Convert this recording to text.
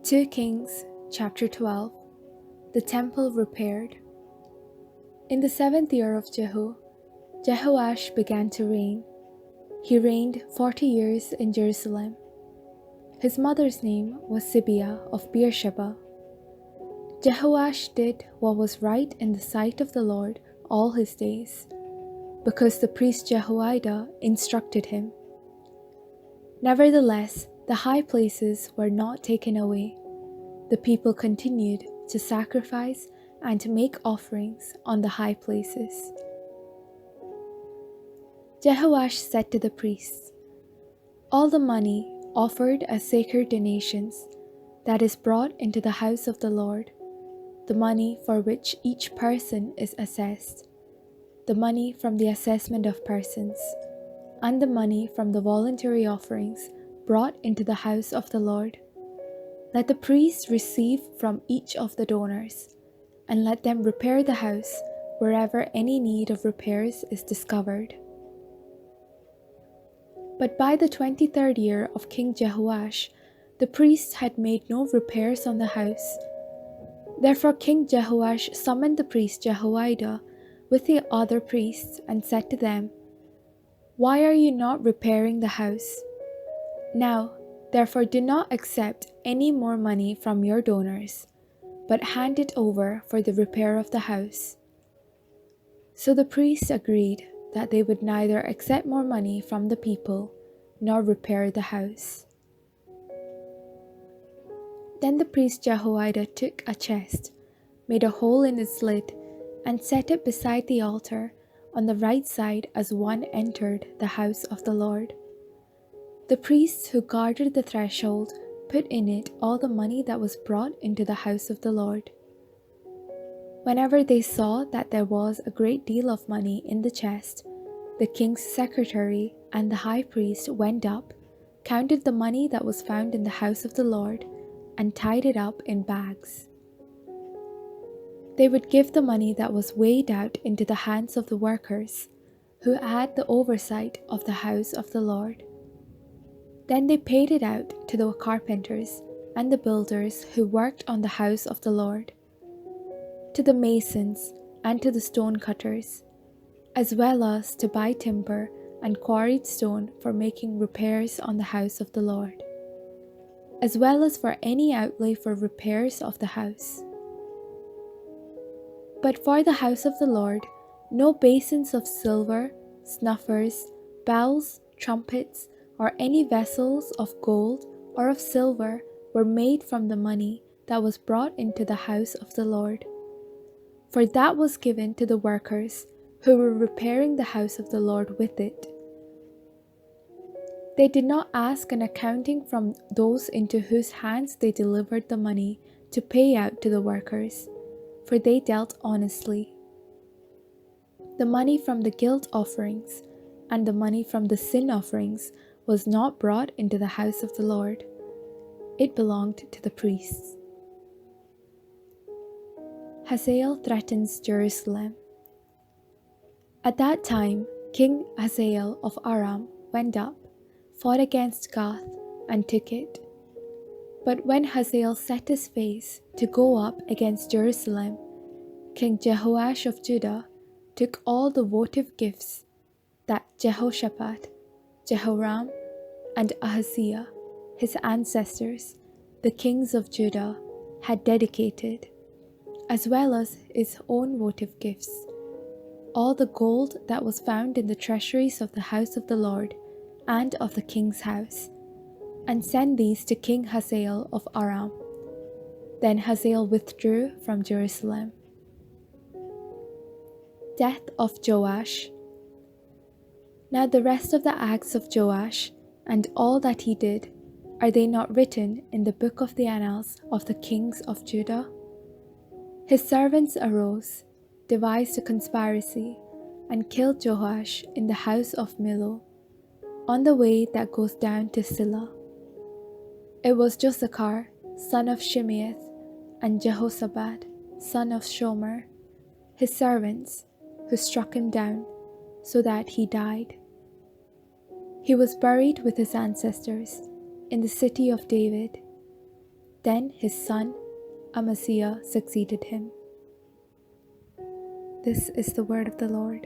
2 Kings chapter 12. The temple repaired. In the 7th year of Jehoash began to reign. He reigned 40 years in Jerusalem. His mother's name was Zibiah of Beersheba. Jehoash did what was right in the sight of the Lord all his days, because the priest Jehoiada instructed him. Nevertheless, the high places were not taken away. The people continued to sacrifice and to make offerings on the high places. Jehoash said to the priests, "All the money offered as sacred donations that is brought into the house of the Lord, the money for which each person is assessed, the money from the assessment of persons, and the money from the voluntary offerings brought into the house of the Lord, let the priests receive from each of the donors, and let them repair the house wherever any need of repairs is discovered." But by the 23rd year of King Jehoash, the priests had made no repairs on the house. Therefore King Jehoash summoned the priest Jehoiada with the other priests and said to them, "Why are you not repairing the house? Now, therefore do not accept any more money from your donors, but hand it over for the repair of the house." So the priests agreed that they would neither accept more money from the people nor repair the house. Then the priest Jehoiada took a chest, made a hole in its lid, and set it beside the altar on the right side as one entered the house of the Lord. The priests who guarded the threshold put in it all the money that was brought into the house of the Lord. Whenever they saw that there was a great deal of money in the chest, the king's secretary and the high priest went up, counted the money that was found in the house of the Lord, and tied it up in bags. They would give the money that was weighed out into the hands of the workers, who had the oversight of the house of the Lord. Then they paid it out to the carpenters and the builders who worked on the house of the Lord, to the masons and to the stone cutters, as well as to buy timber and quarried stone for making repairs on the house of the Lord, as well as for any outlay for repairs of the house. But for the house of the Lord, no basins of silver, snuffers, bells, trumpets, or any vessels of gold or of silver were made from the money that was brought into the house of the Lord, for that was given to the workers who were repairing the house of the Lord with it. They did not ask an accounting from those into whose hands they delivered the money to pay out to the workers, for they dealt honestly. The money from the guilt offerings and the money from the sin offerings was not brought into the house of the Lord. It belonged to the priests. Hazael threatens Jerusalem. At that time, King Hazael of Aram went up, fought against Gath, and took it. But when Hazael set his face to go up against Jerusalem, King Jehoash of Judah took all the votive gifts that Jehoshaphat, Jehoram, and Ahaziah, his ancestors, the kings of Judah, had dedicated, as well as his own votive gifts, all the gold that was found in the treasuries of the house of the Lord and of the king's house, and sent these to King Hazael of Aram. Then Hazael withdrew from Jerusalem. Death of Joash. Now the rest of the acts of Joash, and all that he did, are they not written in the book of the annals of the kings of Judah? His servants arose, devised a conspiracy, and killed Joash in the house of Millo, on the way that goes down to Silla. It was Josakhar, son of Shimeath, and Jehosabad, son of Shomer, his servants, who struck him down, so that he died. He was buried with his ancestors in the city of David. Then his son Amaziah succeeded him. This is the word of the Lord.